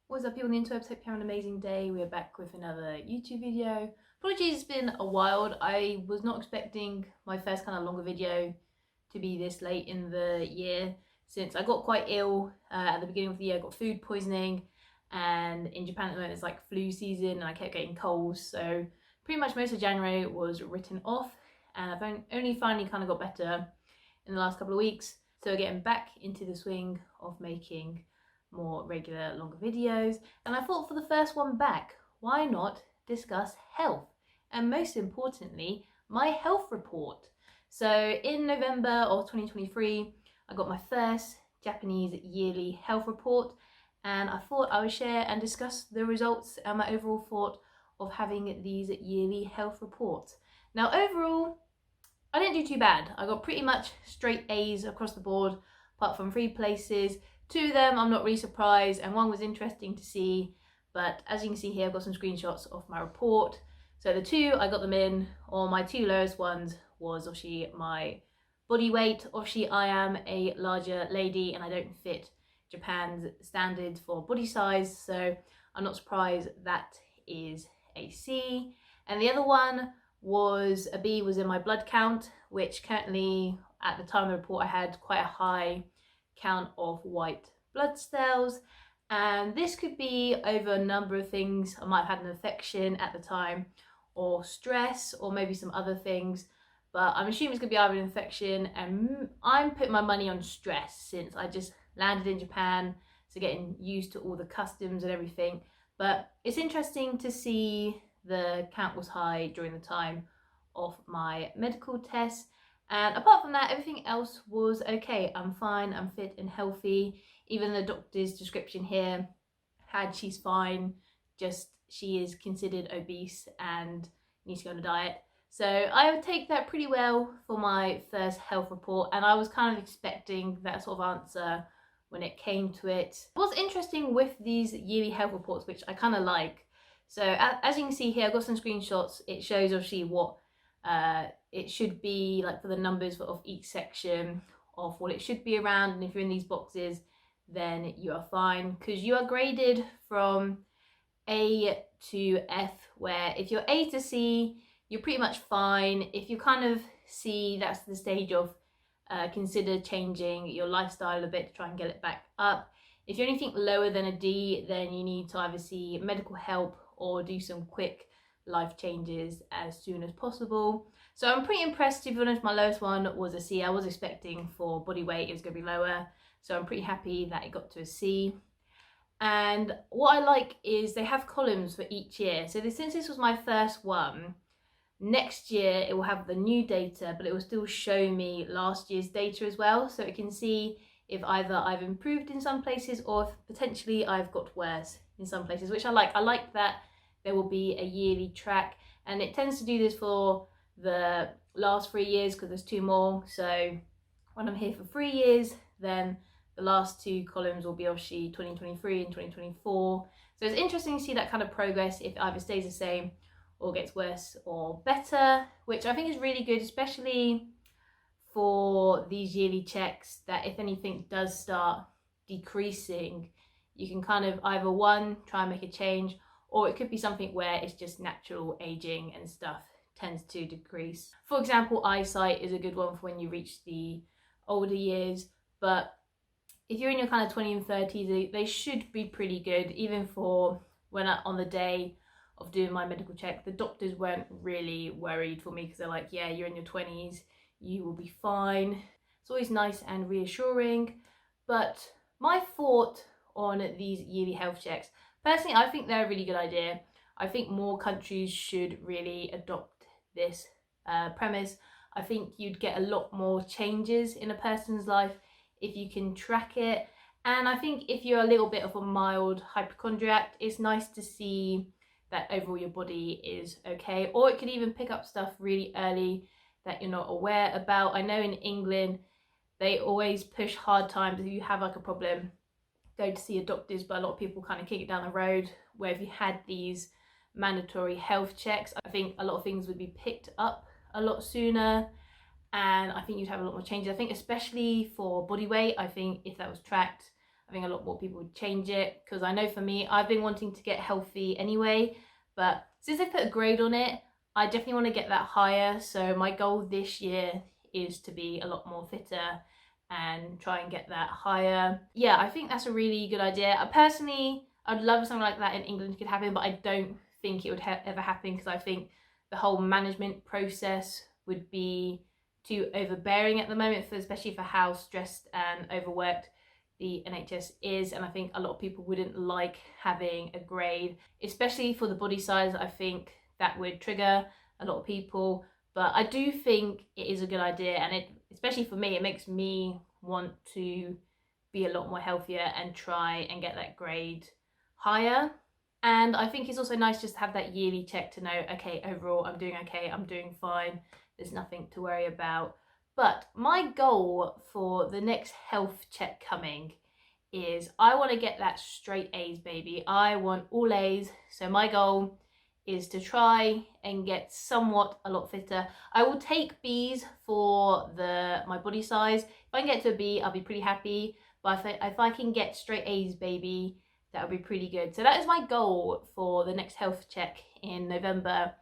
What's up people on the interwebs, hope you have an amazing day. We're back with another YouTube video. Apologies, it's been a while. I was not expecting my first kind of longer video to be this late in the year, since I got quite ill at the beginning of the year. I got food poisoning, and in Japan at the moment it's like flu season and I kept getting colds, so pretty much most of January was written off, and I've only finally kind of got better in the last couple of weeks. So getting back into the swing of making more regular, longer videos. And I thought for the first one back, why not discuss health? And most importantly, my health report. So in November of 2023, I got my first Japanese yearly health report, and I thought I would share and discuss the results and my overall thought of having these yearly health reports. Now overall, I didn't do too bad. I got pretty much straight A's across the board, apart from 3 places. 2 of them I'm not really surprised, and 1 was interesting to see, but as you can see here I've got some screenshots of my report. So the 2 I got them in, or my 2 lowest ones was obviously my body weight. Obviously I am a larger lady and I don't fit Japan's standards for body size, so I'm not surprised that is a C. And the other one was a B, was in my blood count, which currently at the time of the report I had quite a high count of white blood cells, and this could be over a number of things. I might have had an infection at the time, or stress, or maybe some other things, but I'm assuming it's gonna be either an infection, and I'm putting my money on stress since I just landed in Japan, so getting used to all the customs and everything. But it's interesting to see the count was high during the time of my medical test. And apart from that, everything else was okay. I'm fine, I'm fit and healthy. Even the doctor's description here had she's fine, just she is considered obese and needs to go on a diet. So I would take that pretty well for my first health report, and I was kind of expecting that sort of answer when it came to it. What's interesting with these yearly health reports, which I kind of like, so as you can see here, I've got some screenshots. It shows obviously what it should be like for the numbers of each section of what it should be around, and if you're in these boxes then you are fine, because you are graded from A to F, where if you're A to C you're pretty much fine. If you kind of C, that's the stage of consider changing your lifestyle a bit to try and get it back up. If you're anything lower than a D, then you need to either see medical help or do some quick life changes as soon as possible. So I'm pretty impressed. To be honest, my lowest one was a C. I was expecting for body weight it was going to be lower, so I'm pretty happy that it got to a C. And what I like is they have columns for each year. So since this was my first one, next year it will have the new data, but it will still show me last year's data as well, so it can see if either I've improved in some places or if potentially I've got worse in some places, which I like. I like that there will be a yearly track, and it tends to do this for the last 3 years because there's 2 more. So when I'm here for 3 years, then the last 2 columns will be obviously 2023 and 2024. So it's interesting to see that kind of progress, if it either stays the same or gets worse or better, which I think is really good, especially for these yearly checks, that if anything does start decreasing, you can kind of either one, try and make a change, or it could be something where it's just natural aging and stuff tends to decrease. For example, eyesight is a good one for when you reach the older years, but if you're in your kind of 20s and 30s, they should be pretty good. Even for when on the day of doing my medical check, the doctors weren't really worried for me, because they're like, yeah, you're in your 20s, you will be fine. It's always nice and reassuring. But my thought on these yearly health checks, personally, I think they're a really good idea. I think more countries should really adopt this premise. I think you'd get a lot more changes in a person's life if you can track it. And I think if you're a little bit of a mild hypochondriac, it's nice to see that overall your body is okay. Or it could even pick up stuff really early that you're not aware about. I know in England they always push hard times. If you have like a problem, go to see a doctor's, but a lot of people kind of kick it down the road, where if you had these mandatory health checks, I think a lot of things would be picked up a lot sooner, and I think you'd have a lot more changes. I think especially for body weight, I think if that was tracked, I think a lot more people would change it, because I know for me, I've been wanting to get healthy anyway, but since they put a grade on it, I definitely want to get that higher. So my goal this year is to be a lot more fitter and try and get that higher. Yeah, I think that's a really good idea. Personally, I'd love something like that in England could happen, but I don't think it would ever happen, because I think the whole management process would be too overbearing at the moment, especially for how stressed and overworked the NHS is. And I think a lot of people wouldn't like having a grade, especially for the body size. I think that would trigger a lot of people, but I do think it is a good idea, and it, especially for me, it makes me want to be a lot more healthier and try and get that grade higher. And I think it's also nice just to have that yearly check to know, okay, overall I'm doing okay, I'm doing fine, there's nothing to worry about. But my goal for the next health check coming is I want to get that straight A's, baby. I want all A's. So my goal is to try and get somewhat a lot fitter. I will take B's for my body size. If I can get to a B, I'll be pretty happy. But if I can get straight A's, baby, that would be pretty good. So that is my goal for the next health check in November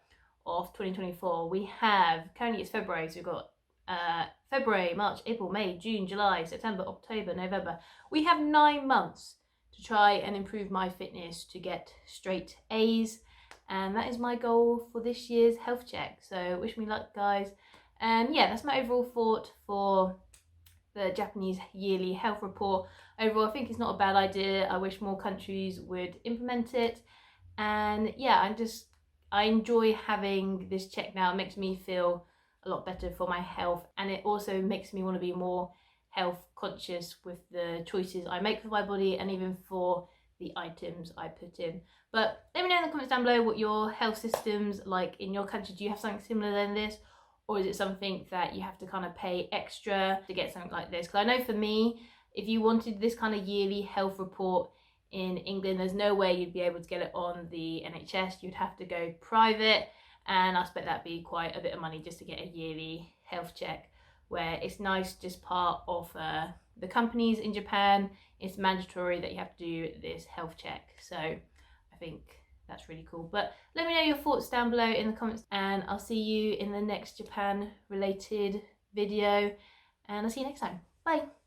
of 2024. We have, currently it's February, so we've got February, March, April, May, June, July, September, October, November. We have 9 months to try and improve my fitness to get straight A's. And that is my goal for this year's health check. So wish me luck, guys. And yeah, that's my overall thought for the Japanese yearly health report. Overall, I think it's not a bad idea. I wish more countries would implement it. And yeah, I enjoy having this check now. It makes me feel a lot better for my health, and it also makes me want to be more health conscious with the choices I make for my body and even for the items I put in. But let me know in the comments down below what your health system's like in your country. Do you have something similar than this, or is it something that you have to kind of pay extra to get something like this? Because I know for me, if you wanted this kind of yearly health report in England, there's no way you'd be able to get it on the NHS. You'd have to go private, and I expect that'd be quite a bit of money just to get a yearly health check, where it's nice, just part of the companies in Japan, it's mandatory that you have to do this health check. So I think that's really cool. But let me know your thoughts down below in the comments, and I'll see you in the next Japan related video, and I'll see you next time. Bye.